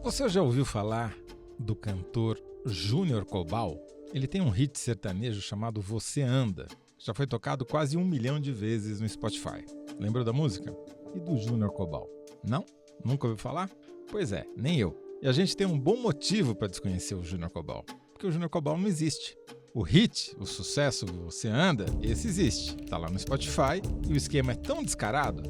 Você já ouviu falar do cantor Júnior Cobal? Ele tem um hit sertanejo chamado Você Anda. Já foi tocado quase 1 milhão de vezes no Spotify. Lembrou da música? E do Júnior Cobal? Não? Nunca ouviu falar? Pois é, nem eu. E a gente tem um bom motivo para desconhecer o Júnior Cobal. Porque o Júnior Cobal não existe. O hit, o sucesso Você Anda, esse existe. Tá lá no Spotify e o esquema é tão descarado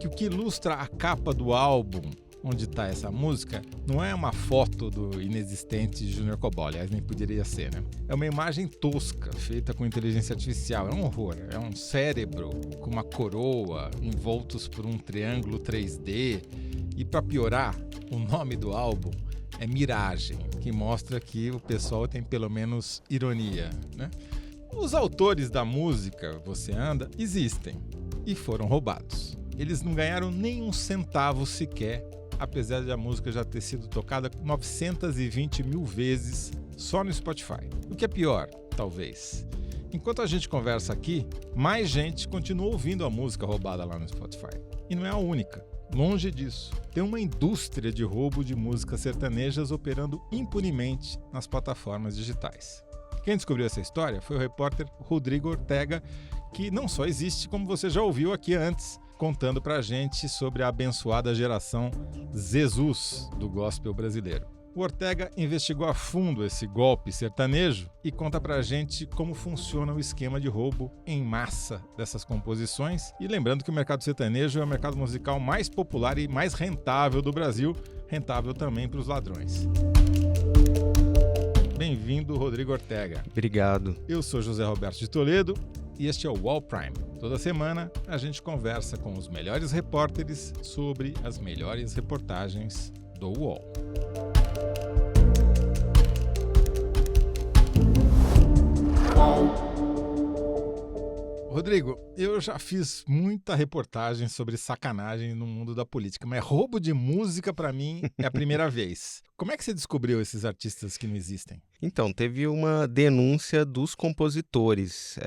que o que ilustra a capa do álbum onde está essa música não é uma foto do inexistente Júnior Cobal, aliás, nem poderia ser, né? É uma imagem tosca, feita com inteligência artificial. É um horror. É um cérebro com uma coroa, envoltos por um triângulo 3D. E para piorar, o nome do álbum é Miragem, que mostra que o pessoal tem pelo menos ironia, né? Os autores da música Você Anda existem e foram roubados. Eles não ganharam nem um centavo sequer, apesar de a música já ter sido tocada 920 mil vezes só no Spotify. O que é pior, talvez. Enquanto a gente conversa aqui, mais gente continua ouvindo a música roubada lá no Spotify. E não é a única. Longe disso. Tem uma indústria de roubo de músicas sertanejas operando impunemente nas plataformas digitais. Quem descobriu essa história foi o repórter Rodrigo Ortega, que não só existe, como você já ouviu aqui antes, contando pra gente sobre a abençoada geração Jesus do gospel brasileiro. O Ortega investigou a fundo esse golpe sertanejo e conta pra gente como funciona o esquema de roubo em massa dessas composições. E lembrando que o mercado sertanejo é o mercado musical mais popular e mais rentável do Brasil, rentável também para os ladrões. Bem-vindo, Rodrigo Ortega. Obrigado. Eu sou José Roberto de Toledo e este é o UOL Prime. Toda semana a gente conversa com os melhores repórteres sobre as melhores reportagens do UOL. Rodrigo, eu já fiz muita reportagem sobre sacanagem no mundo da política, mas roubo de música, para mim, é a primeira vez. Como é que você descobriu esses artistas que não existem? Então, teve uma denúncia dos compositores.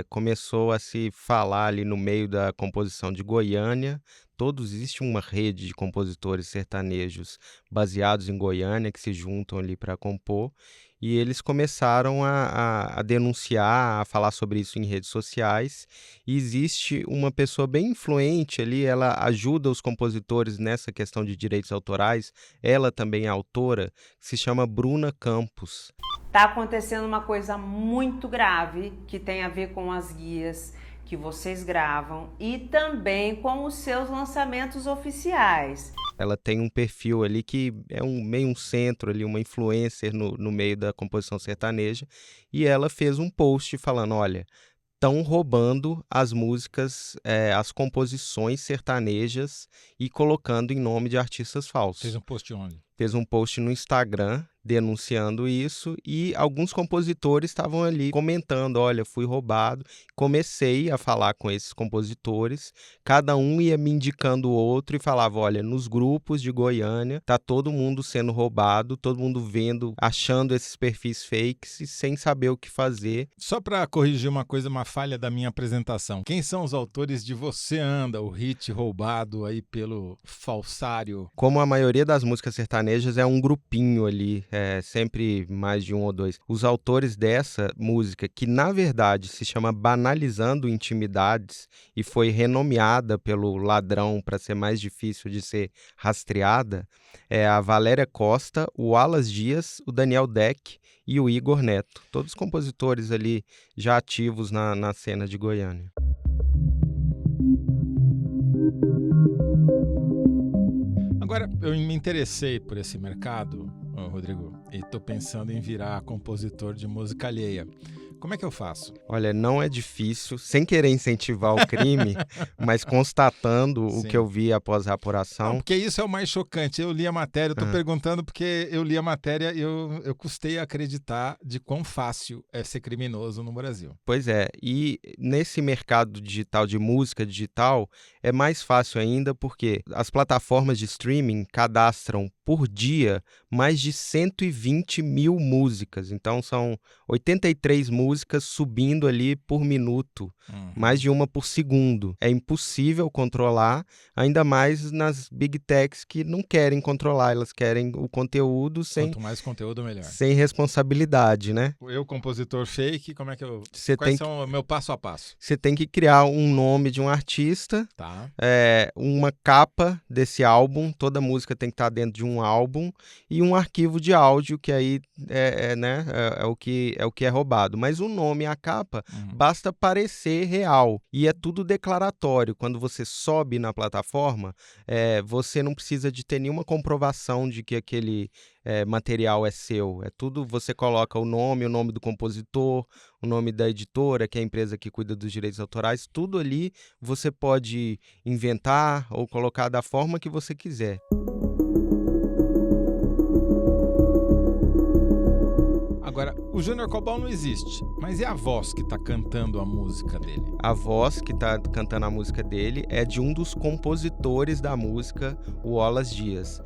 Começou a se falar ali no meio da composição de Goiânia. Existe uma rede de compositores sertanejos baseados em Goiânia que se juntam ali para compor. E eles começaram a denunciar, a falar sobre isso em redes sociais. E existe uma pessoa bem influente ali, ela ajuda os compositores nessa questão de direitos autorais. Ela também é autora, se chama Bruna Campos. Está acontecendo uma coisa muito grave que tem a ver com as guias que vocês gravam e também com os seus lançamentos oficiais. Ela tem um perfil ali que é meio um centro ali, uma influencer no meio da composição sertaneja, e ela fez um post falando, olha, estão roubando as músicas, as composições sertanejas e colocando em nome de artistas falsos. Fez um post onde? Fez um post no Instagram denunciando isso e alguns compositores estavam ali comentando, olha, fui roubado. Comecei a falar com esses compositores, cada um ia me indicando o outro e falava, olha, nos grupos de Goiânia tá todo mundo sendo roubado, todo mundo vendo, achando esses perfis fakes e sem saber o que fazer. Só para corrigir uma falha da minha apresentação, quem são os autores de Você Anda, o hit roubado aí pelo falsário? Como a maioria das músicas sertanejas é um grupinho ali, sempre mais de um ou dois. Os autores dessa música, que na verdade se chama Banalizando Intimidades e foi renomeada pelo ladrão para ser mais difícil de ser rastreada, é a Valéria Costa, o Wallace Dias, o Daniel Deck e o Igor Neto. Todos compositores ali já ativos na cena de Goiânia. Agora, eu me interessei por esse mercado, Rodrigo, e estou pensando em virar compositor de música alheia. Como é que eu faço? Olha, não é difícil, sem querer incentivar o crime, mas constatando o que eu vi após a apuração. Não, porque isso é o mais chocante. Eu li a matéria, eu estou perguntando porque eu li a matéria e eu custei a acreditar de quão fácil é ser criminoso no Brasil. Pois é, e nesse mercado digital, de música digital, é mais fácil ainda porque as plataformas de streaming cadastram por dia, mais de 120 mil músicas. Então, são 83 músicas subindo ali por minuto, mais de uma por segundo. É impossível controlar, ainda mais nas big techs que não querem controlar, elas querem o conteúdo Quanto mais conteúdo, melhor. sem responsabilidade, né? Eu, compositor fake, como é que eu... Você Quais tem são o meu passo a passo? Você tem que criar um nome de um artista, Tá. uma capa desse álbum, toda música tem que estar dentro de um álbum, e um arquivo de áudio, que aí né, o que é roubado. Mas o nome e a capa basta parecer real, e é tudo declaratório. Quando você sobe na plataforma, você não precisa de ter nenhuma comprovação de que aquele material é seu. É tudo, você coloca o nome do compositor, o nome da editora, que é a empresa que cuida dos direitos autorais, tudo ali você pode inventar ou colocar da forma que você quiser. Agora, o Júnior Cobal não existe, mas é a voz que está cantando a música dele? A voz que está cantando a música dele é de um dos compositores da música, o Wallace Dias.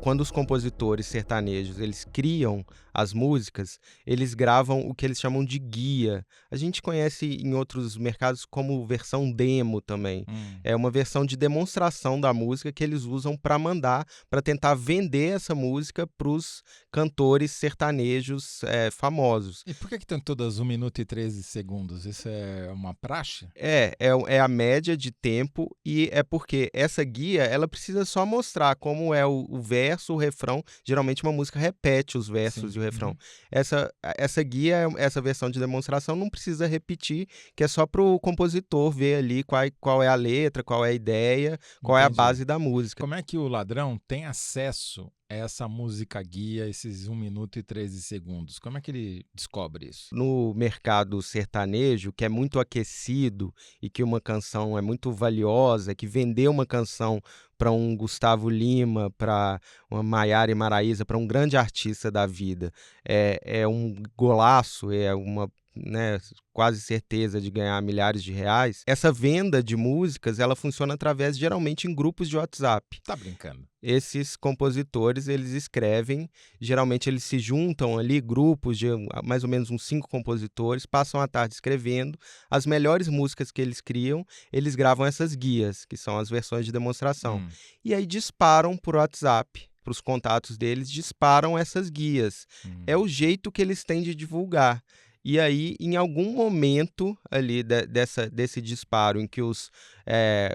Quando os compositores sertanejos eles criam as músicas, eles gravam o que eles chamam de guia. A gente conhece em outros mercados como versão demo também. É uma versão de demonstração da música que eles usam para mandar, para tentar vender essa música para os cantores sertanejos famosos. E por que tem todas 1 minuto e 13 segundos? Isso é uma praxe? É a média de tempo, e é porque essa guia ela precisa só mostrar como é o verso, o refrão. Geralmente uma música repete os versos. Sim. E o refrão. Essa guia, essa versão de demonstração não precisa repetir, que é só para o compositor ver ali qual é a letra, qual é a ideia, qual é a base da música. Como é que o ladrão tem acesso a essa música guia, esses 1 minuto e 13 segundos? Como é que ele descobre isso? No mercado sertanejo, que é muito aquecido e que uma canção é muito valiosa, que vender uma canção para um Gustavo Lima, para uma Maiara e Maraíza, para um grande artista da vida, é um golaço, é uma, né, quase certeza de ganhar milhares de reais. Essa venda de músicas, ela funciona através, geralmente, em grupos de WhatsApp. Tá brincando? Esses compositores, eles escrevem, geralmente eles se juntam ali, grupos de mais ou menos uns 5 compositores, passam a tarde escrevendo as melhores músicas que eles criam, eles gravam essas guias, que são as versões de demonstração, e aí disparam por WhatsApp. Para os contatos deles, disparam essas guias. É o jeito que eles têm de divulgar. E aí, em algum momento ali desse disparo em que os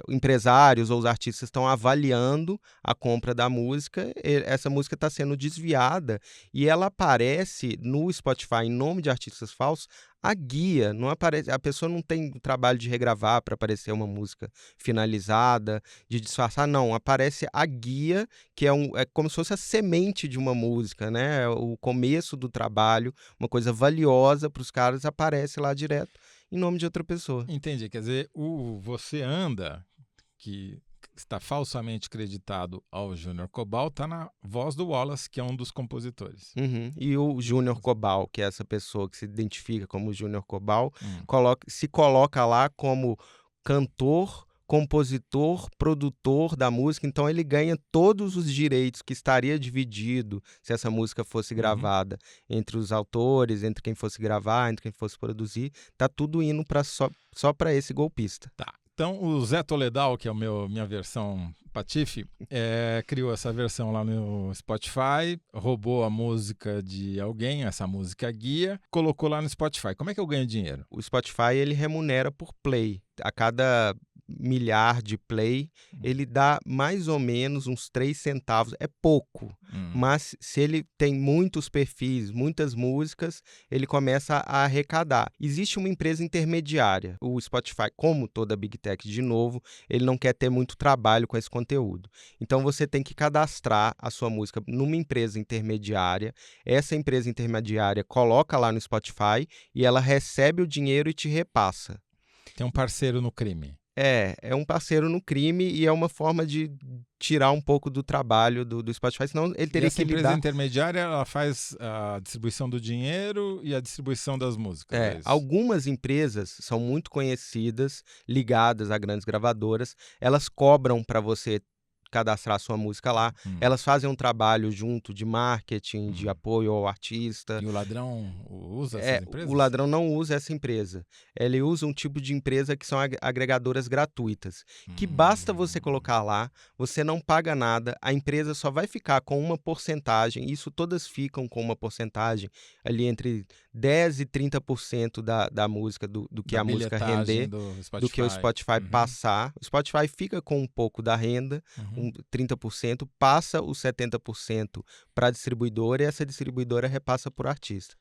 empresários ou os artistas estão avaliando a compra da música, essa música está sendo desviada e ela aparece no Spotify em nome de artistas falsos. A guia não aparece, a pessoa não tem o trabalho de regravar para aparecer uma música finalizada, de disfarçar, não, aparece a guia, que é como se fosse a semente de uma música, né? O começo do trabalho, uma coisa valiosa para os caras, aparece lá direto em nome de outra pessoa. Entendi, quer dizer, o Você Anda, que está falsamente creditado ao Júnior Cobal, está na voz do Wallace, que é um dos compositores. E o Júnior Cobal, que é essa pessoa que se identifica como Júnior Cobal, se coloca lá como cantor, compositor, produtor da música, então ele ganha todos os direitos que estaria dividido se essa música fosse gravada entre os autores, entre quem fosse gravar, entre quem fosse produzir, tá tudo indo só para esse golpista. Tá. Então, o Zé Toledal, que é minha versão patife, criou essa versão lá no Spotify, roubou a música de alguém, essa música guia, colocou lá no Spotify. Como é que eu ganho dinheiro? O Spotify, ele remunera por play. A cada milhar de play, ele dá mais ou menos uns 3 centavos. É pouco, mas se ele tem muitos perfis, muitas músicas, ele começa a arrecadar. Existe uma empresa intermediária. O Spotify, como toda Big Tech, de novo, ele não quer ter muito trabalho com esse conteúdo. Então você tem que cadastrar a sua música numa empresa intermediária. Essa empresa intermediária coloca lá no Spotify e ela recebe o dinheiro e te repassa. Tem um parceiro no crime. É um parceiro no crime e é uma forma de tirar um pouco do trabalho do Spotify, senão ele teria que lidar... Essa empresa intermediária, ela faz a distribuição do dinheiro e a distribuição das músicas. Algumas empresas são muito conhecidas, ligadas a grandes gravadoras, elas cobram para você cadastrar sua música lá. Elas fazem um trabalho junto de marketing, de apoio ao artista. E o ladrão usa essas empresas? O ladrão não usa essa empresa. Ele usa um tipo de empresa que são agregadoras gratuitas, que basta você colocar lá, você não paga nada, a empresa só vai ficar com uma porcentagem, isso todas ficam com uma porcentagem ali entre 10% e 30% da música, do que Da a música bilhetagem render, do que o Spotify passar. O Spotify fica com um pouco da renda, 30%, passa os 70% para a distribuidora e essa distribuidora repassa por artista.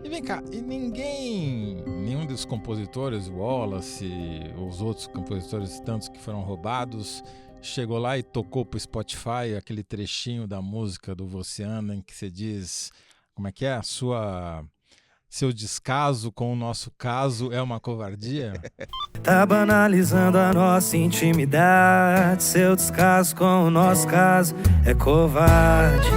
E vem cá, e nenhum dos compositores, o Wallace, os outros compositores, tantos que foram roubados, chegou lá e tocou pro Spotify aquele trechinho da música do Você Anda em que você diz, como é que é? Seu descaso com o nosso caso é uma covardia? Tá banalizando a nossa intimidade. Seu descaso com o nosso caso é covarde.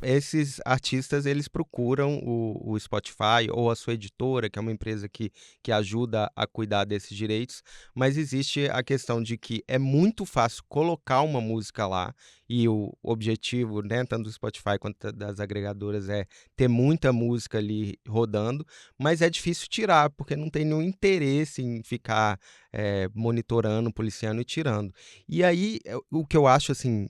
Esses artistas, eles procuram o Spotify ou a sua editora, que é uma empresa que ajuda a cuidar desses direitos, mas existe a questão de que é muito fácil colocar uma música lá, e o objetivo, né, tanto do Spotify quanto das agregadoras, é ter muita música ali rodando, mas é difícil tirar, porque não tem nenhum interesse em ficar monitorando, policiando e tirando. E aí, o que eu acho assim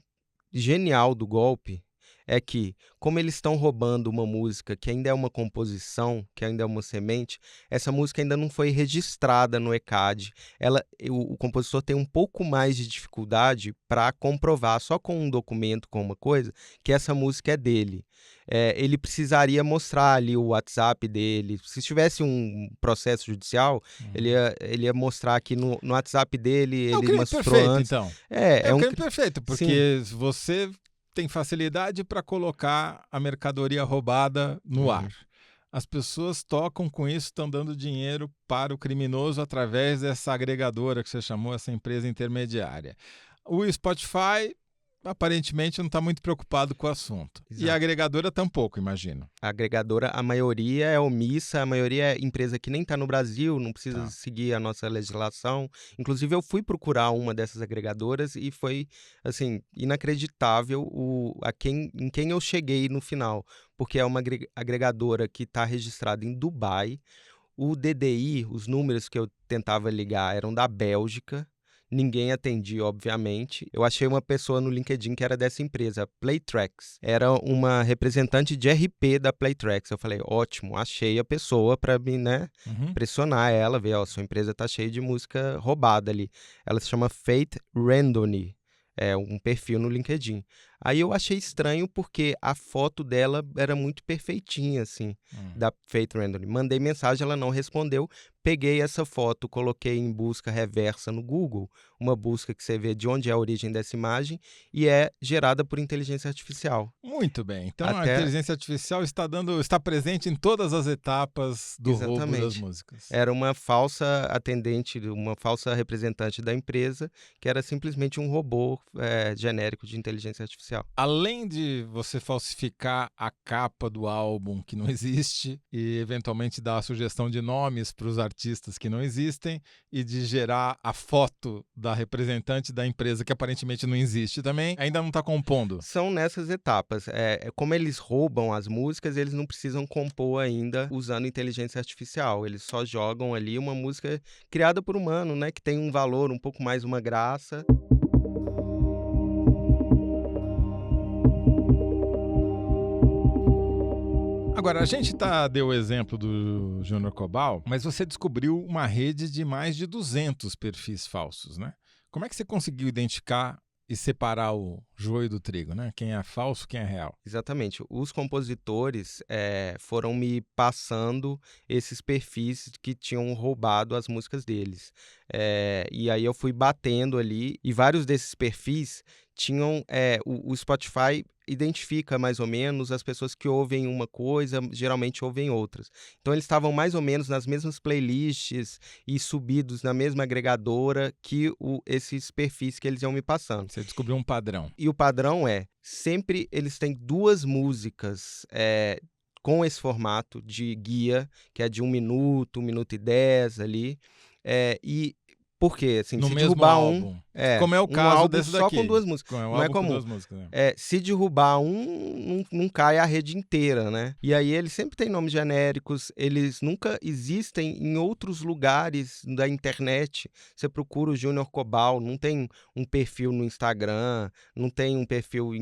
genial do golpe é que, como eles estão roubando uma música que ainda é uma composição, que ainda é uma semente, essa música ainda não foi registrada no ECAD. O compositor tem um pouco mais de dificuldade para comprovar, só com um documento, com uma coisa, que essa música é dele. Ele precisaria mostrar ali o WhatsApp dele. Se tivesse um processo judicial, ele ia mostrar aqui no WhatsApp dele. É um ele crime mostrou perfeito, antes. então. É um um crime perfeito, porque você tem facilidade para colocar a mercadoria roubada no ar. As pessoas tocam com isso, estão dando dinheiro para o criminoso através dessa agregadora que você chamou, essa empresa intermediária. O Spotify aparentemente não está muito preocupado com o assunto. Exato. E a agregadora tampouco, imagino. A agregadora, a maioria é omissa, a maioria é empresa que nem está no Brasil, não precisa seguir a nossa legislação. Inclusive, eu fui procurar uma dessas agregadoras e foi, assim, inacreditável em quem eu cheguei no final. Porque é uma agregadora que está registrada em Dubai. O DDI, os números que eu tentava ligar eram da Bélgica. Ninguém atendia, obviamente. Eu achei uma pessoa no LinkedIn que era dessa empresa, Playtracks. Era uma representante de RP da Playtracks. Eu falei, ótimo, achei a pessoa para me, pressionar ela, ver, sua empresa tá cheia de música roubada ali. Ela se chama Faith Randoni. É um perfil no LinkedIn. Aí eu achei estranho porque a foto dela era muito perfeitinha, assim, da Faith Randoni. Mandei mensagem, ela não respondeu. Peguei essa foto, coloquei em busca reversa no Google, uma busca que você vê de onde é a origem dessa imagem, e é gerada por inteligência artificial. Muito bem. Então a inteligência artificial está presente em todas as etapas do roubo das músicas. Era uma falsa atendente, uma falsa representante da empresa, que era simplesmente um robô genérico de inteligência artificial. Além de você falsificar a capa do álbum que não existe e eventualmente dar a sugestão de nomes para os artistas que não existem e de gerar a foto da representante da empresa que aparentemente não existe também, ainda não está compondo. São nessas etapas. Como eles roubam as músicas, eles não precisam compor ainda usando inteligência artificial. Eles só jogam ali uma música criada por humano, né, que tem um valor, um pouco mais uma graça. Agora, a gente deu o exemplo do Junior Cobal, mas você descobriu uma rede de mais de 200 perfis falsos, né? Como é que você conseguiu identificar e separar o joio do trigo, né? Quem é falso, quem é real? Exatamente. Os compositores foram me passando esses perfis que tinham roubado as músicas deles. E aí eu fui batendo ali, e vários desses perfis tinham... o Spotify identifica mais ou menos as pessoas que ouvem uma coisa, geralmente ouvem outras. Então eles estavam mais ou menos nas mesmas playlists e subidos na mesma agregadora que esses perfis que eles iam me passando. Você descobriu um padrão. E o padrão sempre eles têm duas músicas com esse formato de guia, que é de 1 minuto, 1 minuto e 10 ali, e Porque, assim, No se mesmo derrubar álbum. Como é o um caso álbum desse só daqui. com 2 músicas. Com um Não é álbum com comum. 2 músicas, né? Se derrubar não cai a rede inteira, né? E aí eles sempre têm nomes genéricos, eles nunca existem em outros lugares da internet. Você procura o Júnior Cobal, não tem um perfil no Instagram, não tem um perfil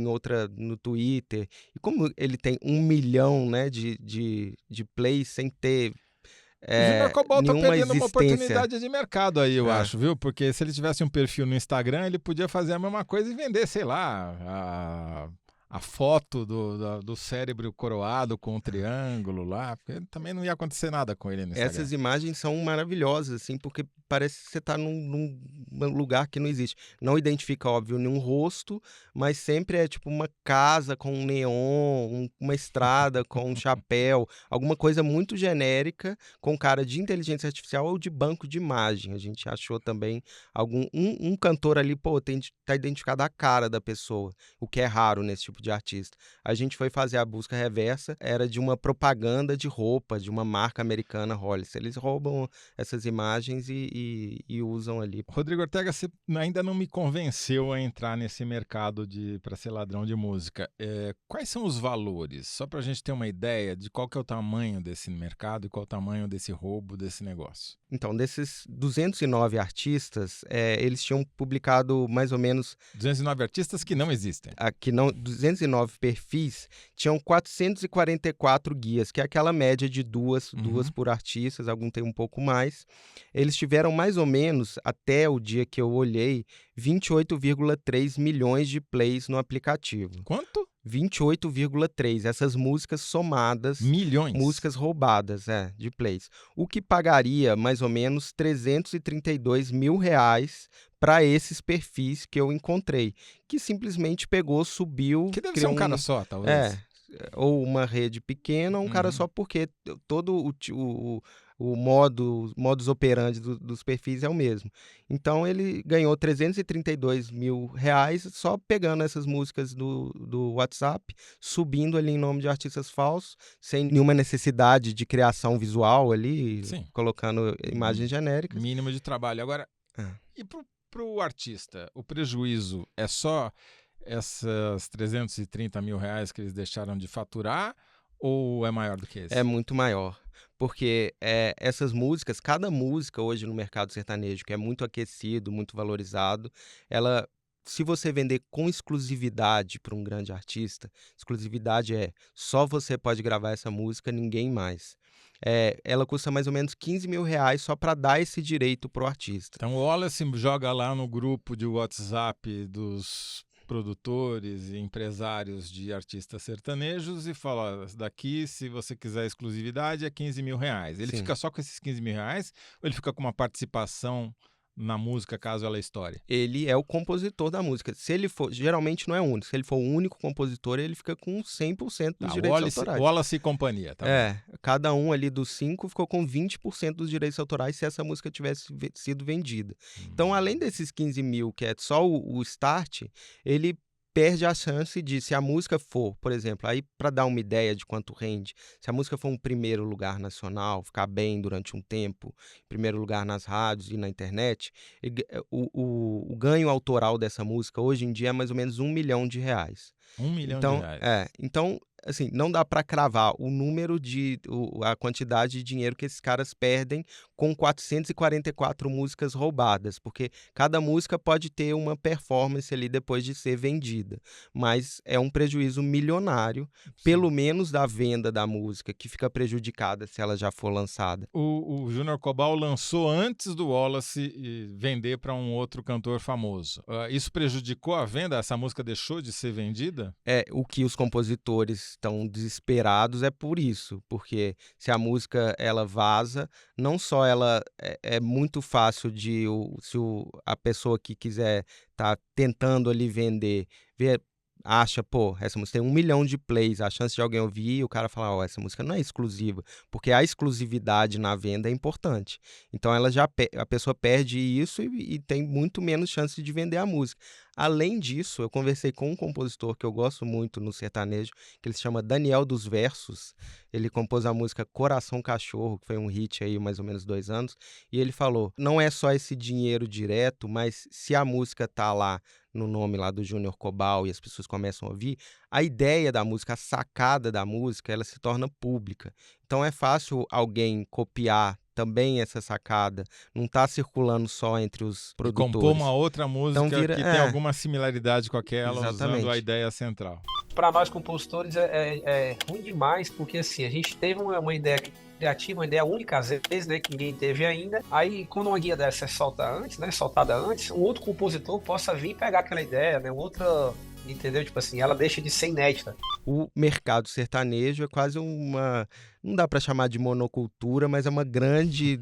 no Twitter. E como ele tem 1 milhão, né, de plays sem ter O Júnior Cobal tá nenhuma perdendo uma existência. oportunidade de mercado aí, eu É. acho, viu? Porque se ele tivesse um perfil no Instagram, ele podia fazer a mesma coisa e vender, sei lá, a foto do cérebro coroado com um triângulo lá, porque também não ia acontecer nada com ele no Instagram. Essas imagens são maravilhosas, assim, porque parece que você está num lugar que não existe. Não identifica, óbvio, nenhum rosto, mas sempre é tipo uma casa com um neon, uma estrada com um chapéu, alguma coisa muito genérica, com cara de inteligência artificial ou de banco de imagem. A gente achou também um cantor ali, tá identificado a cara da pessoa, o que é raro nesse tipo de artista. A gente foi fazer a busca reversa, era de uma propaganda de roupa, de uma marca americana, Hollister. Eles roubam essas imagens e usam ali. Rodrigo Ortega, você ainda não me convenceu a entrar nesse mercado para ser ladrão de música. Quais são os valores? Só para a gente ter uma ideia de qual que é o tamanho desse mercado e qual o tamanho desse roubo, desse negócio. Então, desses 209 artistas, eles tinham publicado mais ou menos... 209 artistas que não existem. 209 perfis, tinham 444 guias, que é aquela média de duas por artistas, algum tem um pouco mais. Eles tiveram mais ou menos, até o dia que eu olhei, 28,3 milhões de plays no aplicativo. Quanto? 28,3, essas músicas somadas, milhões, músicas roubadas, de plays. O que pagaria mais ou menos 332 mil reais para esses perfis que eu encontrei, que simplesmente pegou, subiu... Que deve ser um cara só, talvez. Ou uma rede pequena, ou um cara só, porque todo o modus operandi dos perfis é o mesmo. Então ele ganhou 332 mil reais só pegando essas músicas do WhatsApp, subindo ali em nome de artistas falsos, sem nenhuma necessidade de criação visual ali, Sim, colocando imagens genéricas. Mínimo de trabalho. Agora, e pro artista, o prejuízo é só essas 330 mil reais que eles deixaram de faturar ou é maior do que esse? É muito maior, porque essas músicas, cada música hoje no mercado sertanejo, que é muito aquecido, muito valorizado, ela, se você vender com exclusividade para um grande artista, exclusividade só você pode gravar essa música, ninguém mais. Ela custa mais ou menos 15 mil reais só para dar esse direito pro artista. Então o Wallace joga lá no grupo de WhatsApp dos produtores e empresários de artistas sertanejos e fala, daqui, se você quiser exclusividade, é 15 mil reais. Ele fica só com esses 15 mil reais ou ele fica com uma participação na música, caso ela estoure? Ele é o compositor da música. Se ele for, geralmente não é único, se ele for o único compositor, ele fica com 100% dos direitos autorais. Wallace e companhia, tá bom. Cada um ali dos 5 ficou com 20% dos direitos autorais se essa música tivesse sido vendida. Então, além desses 15 mil, que é só o start, ele perde a chance de, se a música for, por exemplo, aí para dar uma ideia de quanto rende, se a música for um primeiro lugar nacional, ficar bem durante um tempo, primeiro lugar nas rádios e na internet, o ganho autoral dessa música hoje em dia é mais ou menos R$1 milhão. 1 milhão de reais. Então, assim, não dá para cravar o número a quantidade de dinheiro que esses caras perdem com 444 músicas roubadas, porque cada música pode ter uma performance ali depois de ser vendida, mas é um prejuízo milionário, pelo menos da venda da música, que fica prejudicada se ela já for lançada. O Júnior Cobal lançou antes do Wallace vender para um outro cantor famoso. Isso prejudicou a venda? Essa música deixou de ser vendida? O que os compositores estão desesperados é por isso, porque se a música ela vaza, não só ela é muito fácil se a pessoa que quiser tá tentando ali vender, acha, pô, essa música tem 1 milhão de plays, a chance de alguém ouvir e o cara falar, ó, essa música não é exclusiva, porque a exclusividade na venda é importante. Então a pessoa perde isso e tem muito menos chance de vender a música. Além disso, eu conversei com um compositor que eu gosto muito no sertanejo, que ele se chama Daniel dos Versos. Ele compôs a música Coração Cachorro, que foi um hit aí mais ou menos 2 anos, e ele falou, não é só esse dinheiro direto, mas se a música tá lá no nome lá do Júnior Cobal e as pessoas começam a ouvir, a ideia da música, a sacada da música, ela se torna pública. Então é fácil alguém copiar também essa sacada, não está circulando só entre os E produtores. compor uma outra música Então vira- que tem alguma similaridade com aquela, Exatamente. usando a ideia central. Para nós compositores é ruim demais, porque assim, a gente teve uma ideia criativa, uma ideia única às vezes, né, que ninguém teve ainda. Aí quando uma guia dessa é soltada antes, um outro compositor possa vir pegar aquela ideia, né, outra, entendeu? Tipo assim, ela deixa de ser inédita. O mercado sertanejo é quase uma... Não dá para chamar de monocultura, mas é uma grande...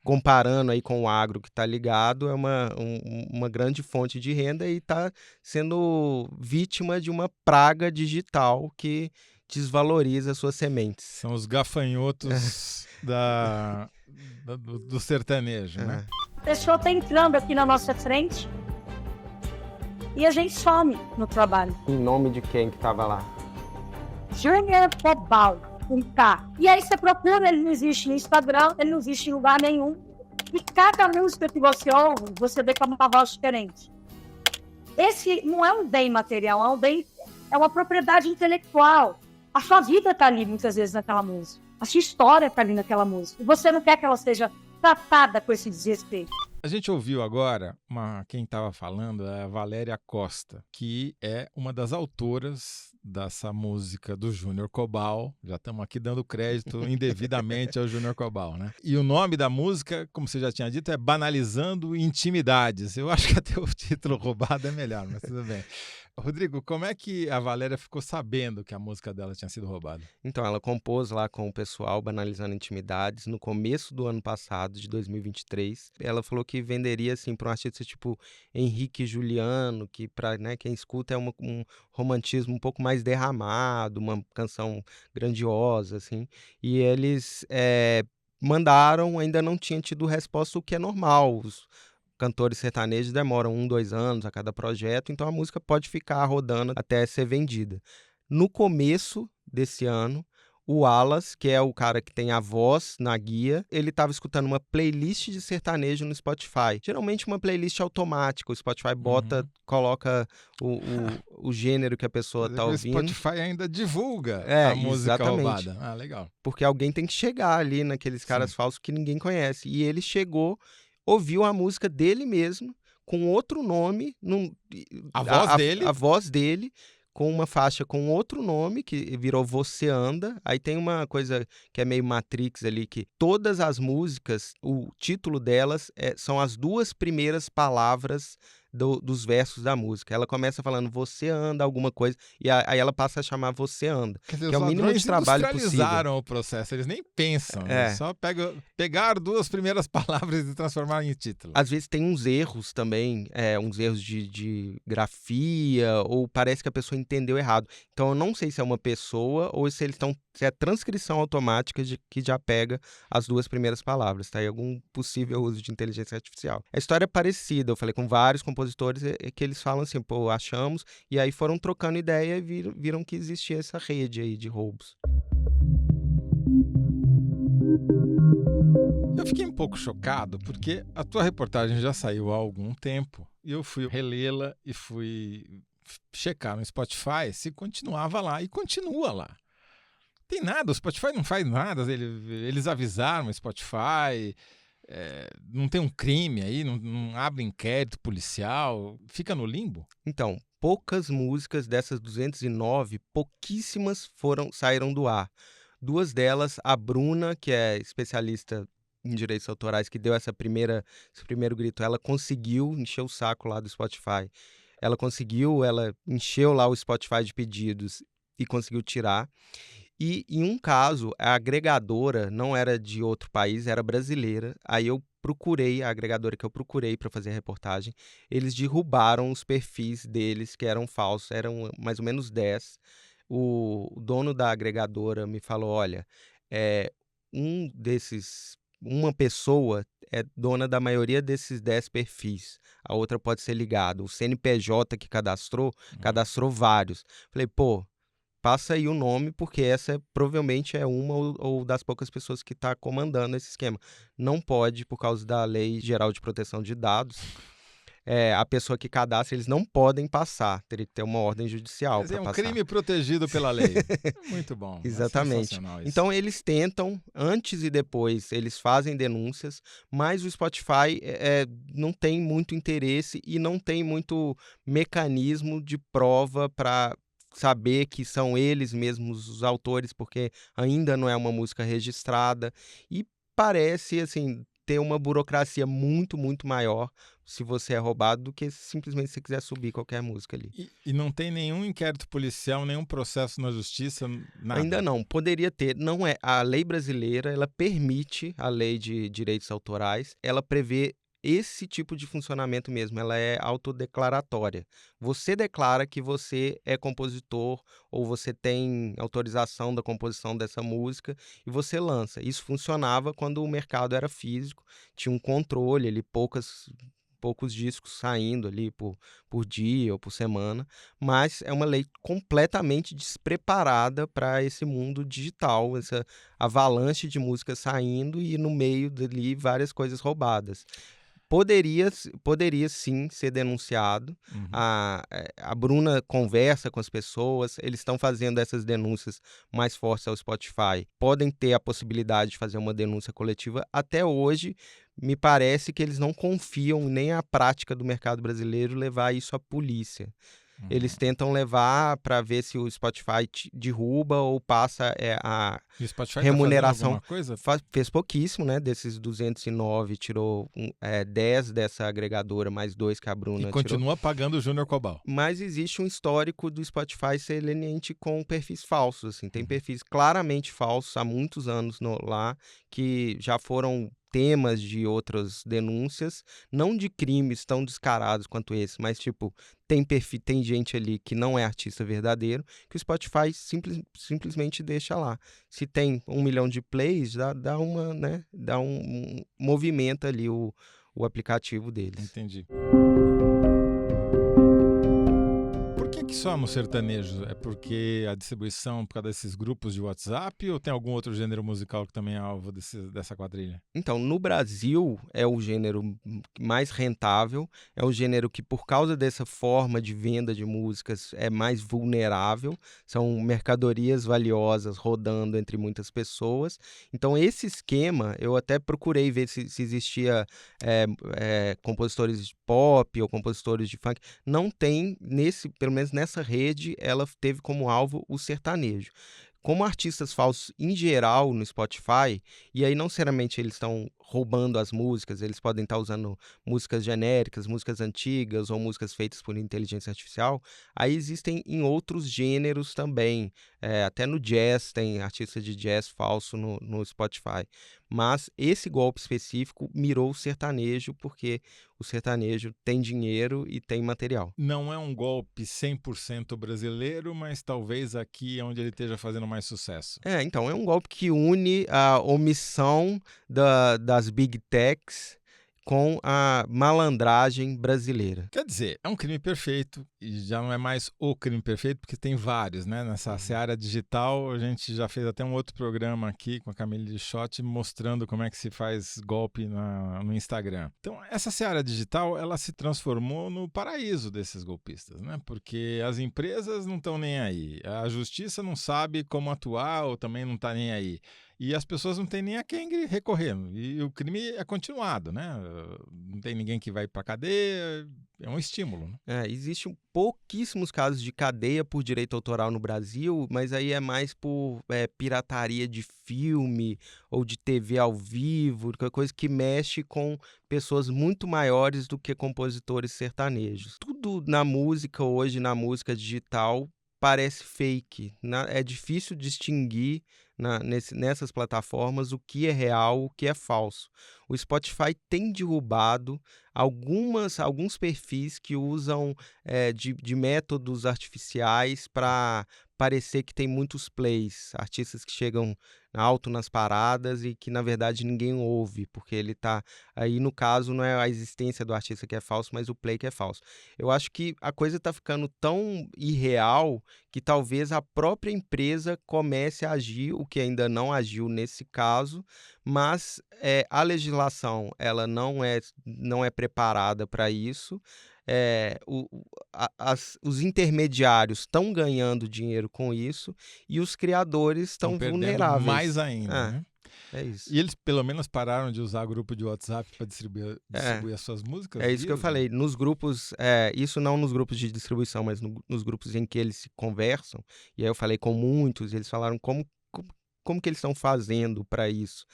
comparando aí com o agro que está ligado, é uma grande fonte de renda e está sendo vítima de uma praga digital que desvaloriza suas sementes. São os gafanhotos do sertanejo, né? A pessoa está entrando aqui na nossa frente e a gente some no trabalho. Em nome de quem que estava lá? Júnior Cobal, com K. E aí você procura, ele não existe no Instagram, ele não existe em lugar nenhum. E cada música que você ouve, você vê que é uma voz diferente. Esse não é um bem material, é uma propriedade intelectual. A sua vida está ali muitas vezes naquela música. A sua história está ali naquela música. E você não quer que ela seja tratada com esse desrespeito. A gente ouviu agora, quem estava falando é a Valéria Costa, que é uma das autoras dessa música do Júnior Cobal. Já estamos aqui dando crédito indevidamente ao Júnior Cobal, né? E o nome da música, como você já tinha dito, é Banalizando Intimidades. Eu acho que até o título roubado é melhor, mas tudo bem. Rodrigo, como é que a Valéria ficou sabendo que a música dela tinha sido roubada? Então, ela compôs lá com o pessoal Banalizando Intimidades no começo do ano passado, de 2023. Ela falou que venderia assim para um artista tipo Henrique Juliano, que para, né, quem escuta é um romantismo um pouco mais derramado, uma canção grandiosa, assim. E eles mandaram, ainda não tinha tido resposta, o que é normal. Os cantores sertanejos demoram 1-2 anos a cada projeto, então a música pode ficar rodando até ser vendida. No começo desse ano, o Alas, que é o cara que tem a voz na guia, ele estava escutando uma playlist de sertanejo no Spotify. Geralmente uma playlist automática, o Spotify coloca o gênero que a pessoa está ouvindo. O Spotify ainda divulga a música exatamente. roubada. Ah, legal. Porque alguém tem que chegar ali naqueles caras falsos que ninguém conhece. E ele chegou, ouviu a música dele mesmo, com outro nome. A voz dele, com uma faixa com outro nome, que virou Você Anda. Aí tem uma coisa que é meio Matrix ali, que todas as músicas, o título delas são as 2 primeiras palavras dos versos da música. Ela começa falando Você Anda, alguma coisa, e aí ela passa a chamar Você Anda. Quer dizer, que é o mínimo de trabalho possível. Industrializaram o processo, eles nem pensam, né? Só pegaram 2 primeiras palavras e transformaram em título. Às vezes tem uns erros também, uns erros de grafia, ou parece que a pessoa entendeu errado. Então eu não sei se é uma pessoa ou se se é transcrição automática que já pega as 2 primeiras palavras, tá? aí algum possível uso de inteligência artificial. A história é parecida, eu falei com vários compositores que eles falam assim, pô, achamos, e aí foram trocando ideia e viram que existia essa rede aí de roubos. Eu fiquei um pouco chocado porque a tua reportagem já saiu há algum tempo e eu fui relê-la e fui checar no Spotify se continuava lá e continua lá. Tem nada, o Spotify não faz nada, eles avisaram o Spotify, não tem um crime aí, não abre inquérito policial, fica no limbo? Então, poucas músicas dessas 209, pouquíssimas saíram do ar. 2 delas, a Bruna, que é especialista em direitos autorais, que deu esse primeiro grito, ela conseguiu encher o saco lá do Spotify. Ela encheu lá o Spotify de pedidos e conseguiu tirar. E em um caso, a agregadora não era de outro país, era brasileira. Aí eu procurei, a agregadora que eu procurei para fazer a reportagem, eles derrubaram os perfis deles que eram falsos, eram mais ou menos 10. O dono da agregadora me falou: olha, é, uma pessoa é dona da maioria desses 10 perfis, a outra pode ser ligada. O CNPJ que cadastrou vários. Falei, pô, passa aí o nome, porque essa provavelmente é uma ou das poucas pessoas que está comandando esse esquema. Não pode, por causa da Lei Geral de Proteção de Dados, a pessoa que cadastra, eles não podem passar. Teria que ter uma ordem judicial Quer dizer, para é um passar. crime protegido pela lei. Muito bom. Exatamente. É sensacional isso. Então eles tentam, antes e depois, eles fazem denúncias, mas o Spotify não tem muito interesse e não tem muito mecanismo de prova para saber que são eles mesmos os autores, porque ainda não é uma música registrada e parece, assim, ter uma burocracia muito, muito maior se você é roubado do que simplesmente se você quiser subir qualquer música ali. E não tem nenhum inquérito policial, nenhum processo na justiça, nada? Ainda não, poderia ter. Não é. A lei brasileira, ela permite, a lei de direitos autorais, ela prevê esse tipo de funcionamento mesmo, ela é autodeclaratória. Você declara que você é compositor ou você tem autorização da composição dessa música e você lança. Isso funcionava quando o mercado era físico, tinha um controle ali, poucos discos saindo ali por dia ou por semana, mas é uma lei completamente despreparada para esse mundo digital, essa avalanche de música saindo e no meio dali várias coisas roubadas. Poderia sim ser denunciado. A Bruna conversa com as pessoas, eles estão fazendo essas denúncias mais fortes ao Spotify. Podem ter a possibilidade de fazer uma denúncia coletiva. Até hoje, me parece que eles não confiam nem a prática do mercado brasileiro levar isso à polícia. Eles tentam levar para ver se o Spotify derruba ou passa a E o Spotify remuneração. Tá fazendo alguma coisa? Fez pouquíssimo, né? Desses 209, tirou 10 dessa agregadora, mais 2 que a Bruna E continua tirou. pagando o Júnior Cobal. Mas existe um histórico do Spotify ser leniente com perfis falsos. Assim. Tem perfis claramente falsos há muitos anos lá, que já foram temas de outras denúncias, não de crimes tão descarados quanto esse, mas tipo, tem gente ali que não é artista verdadeiro, que o Spotify simplesmente deixa lá. Se tem 1 milhão de plays, dá um movimento ali o aplicativo deles. Entendi. Por que só no sertanejo? É porque a distribuição por causa desses grupos de WhatsApp ou tem algum outro gênero musical que também é alvo dessa quadrilha? Então, no Brasil é o gênero mais rentável, é o gênero que, por causa dessa forma de venda de músicas, é mais vulnerável, são mercadorias valiosas rodando entre muitas pessoas. Então, esse esquema, eu até procurei ver se existia compositores de pop ou compositores de funk. Não tem, pelo menos nessa rede, ela teve como alvo o sertanejo. Como artistas falsos em geral no Spotify, e aí não necessariamente eles estão roubando as músicas, eles podem estar usando músicas genéricas, músicas antigas ou músicas feitas por inteligência artificial, aí existem em outros gêneros também, até no jazz tem artista de jazz falso no Spotify, mas esse golpe específico mirou o sertanejo porque o sertanejo tem dinheiro e tem material. Não é um golpe 100% brasileiro, mas talvez aqui é onde ele esteja fazendo mais sucesso. Então, é um golpe que une a omissão das Big Techs com a malandragem brasileira. Quer dizer, é um crime perfeito e já não é mais o crime perfeito, porque tem vários, né? Nessa seara digital, a gente já fez até um outro programa aqui com a Camille Schott mostrando como é que se faz golpe no Instagram. Então, essa seara digital, ela se transformou no paraíso desses golpistas, né? Porque as empresas não estão nem aí, a justiça não sabe como atuar ou também não está nem aí. E as pessoas não têm nem a quem recorrer. E o crime é continuado, né? Não tem ninguém que vai para cadeia, é um estímulo. Né? Existem pouquíssimos casos de cadeia por direito autoral no Brasil, mas aí é mais por pirataria de filme ou de TV ao vivo, coisa que mexe com pessoas muito maiores do que compositores sertanejos. Tudo na música hoje, na música digital, parece fake. É difícil distinguir nessas plataformas o que é real, o que é falso. o Spotify tem derrubado alguns perfis que usam de métodos artificiais para parecer que tem muitos plays, artistas que chegam alto nas paradas e que na verdade ninguém ouve, porque ele tá aí, no caso não é a existência do artista que é falso, mas o play que é falso. Eu acho que a coisa tá ficando tão irreal que talvez a própria empresa comece a agir, o que ainda não agiu nesse caso, mas a legislação ela não é preparada para isso. Os intermediários estão ganhando dinheiro com isso e os criadores estão vulneráveis. Mais ainda, né? É isso. E eles pelo menos pararam de usar grupo de WhatsApp para distribuir as suas músicas? É isso que eu falei. Nos grupos, isso não nos grupos de distribuição, mas nos grupos em que eles se conversam. E aí eu falei com muitos, e eles falaram como que eles estão fazendo para isso.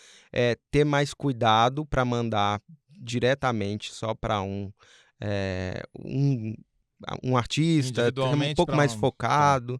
Ter mais cuidado para mandar diretamente só para um artista, um pouco mais focado,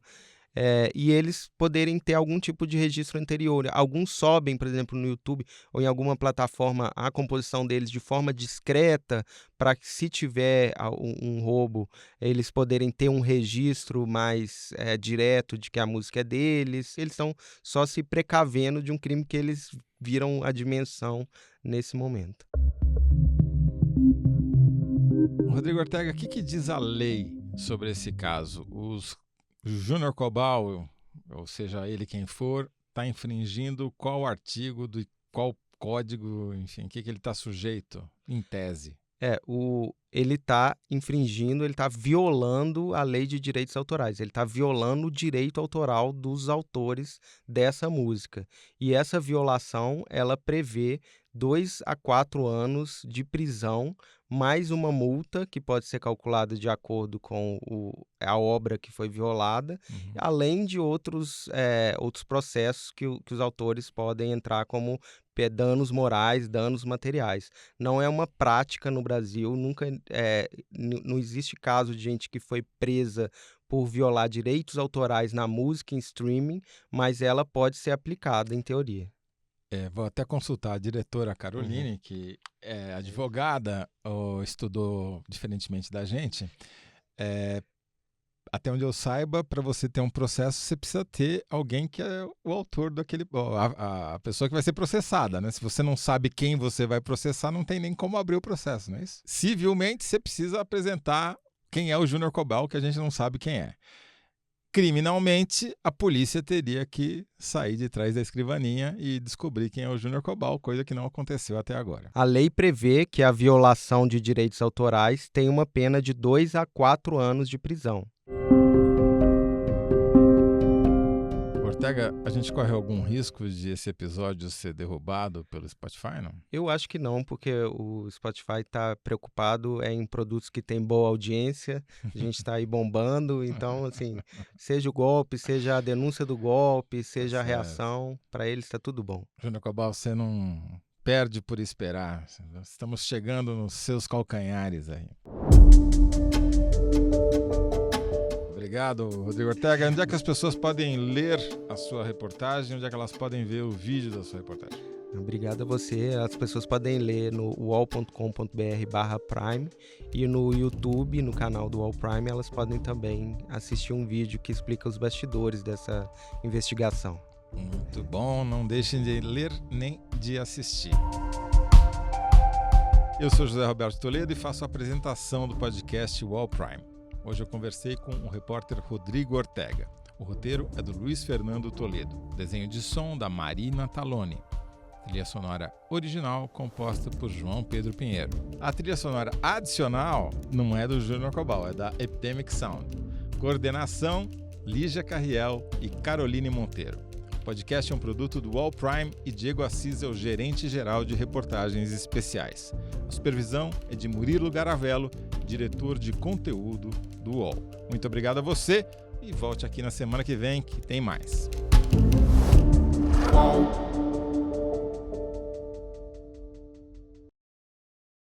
e eles poderem ter algum tipo de registro anterior. Alguns sobem, por exemplo, no YouTube ou em alguma plataforma, a composição deles de forma discreta, para que, se tiver um roubo, eles poderem ter um registro mais direto de que a música é deles. Eles estão só se precavendo de um crime que eles viram a dimensão nesse momento. Rodrigo Ortega, o que diz a lei sobre esse caso? O Júnior Cobal, ou seja, ele quem for, está infringindo qual artigo, qual código, enfim, o que ele está sujeito, em tese? Ele está infringindo, ele está violando a lei de direitos autorais, ele está violando o direito autoral dos autores dessa música. E essa violação, ela prevê 2 a 4 anos de prisão, mais uma multa que pode ser calculada de acordo com a obra que foi violada, além de outros processos que os autores podem entrar, como danos morais, danos materiais. Não é uma prática no Brasil, não existe caso de gente que foi presa por violar direitos autorais na música em streaming, mas ela pode ser aplicada em teoria. Vou até consultar a diretora Caroline, que é advogada, estudou diferentemente da gente. Até onde eu saiba, para você ter um processo, você precisa ter alguém que é o autor daquele... A pessoa que vai ser processada, né? Se você não sabe quem você vai processar, não tem nem como abrir o processo, não é isso? Civilmente, você precisa apresentar quem é o Júnior Cobal, que a gente não sabe quem é. Criminalmente, a polícia teria que sair de trás da escrivaninha e descobrir quem é o Júnior Cobal, coisa que não aconteceu até agora. A lei prevê que a violação de direitos autorais tem uma pena de 2 a 4 anos de prisão. Ortega, a gente corre algum risco de esse episódio ser derrubado pelo Spotify, não? Eu acho que não, porque o Spotify está preocupado em produtos que têm boa audiência, a gente está aí bombando, então, assim, seja o golpe, seja a denúncia do golpe, seja a reação, para eles está tudo bom. Júnior Cobal, você não perde por esperar, estamos chegando nos seus calcanhares aí. Obrigado, Rodrigo Ortega. Onde é que as pessoas podem ler a sua reportagem? Onde é que elas podem ver o vídeo da sua reportagem? Obrigado a você. As pessoas podem ler no uol.com.br/prime e no YouTube, no canal do UOL Prime, elas podem também assistir um vídeo que explica os bastidores dessa investigação. Muito bom. Não deixem de ler nem de assistir. Eu sou José Roberto Toledo e faço a apresentação do podcast UOL Prime. Hoje eu conversei com o repórter Rodrigo Ortega. O roteiro é do Luiz Fernando Toledo. Desenho de som da Marina Taloni. Trilha sonora original composta por João Pedro Pinheiro. A trilha sonora adicional não é do Júnior Cobal, é da Epidemic Sound. Coordenação, Lígia Carriel e Caroline Monteiro. O podcast é um produto do UOL Prime e Diego Assis é o gerente-geral de reportagens especiais. A supervisão é de Murilo Garavello, diretor de conteúdo do UOL. Muito obrigado a você e volte aqui na semana que vem que tem mais.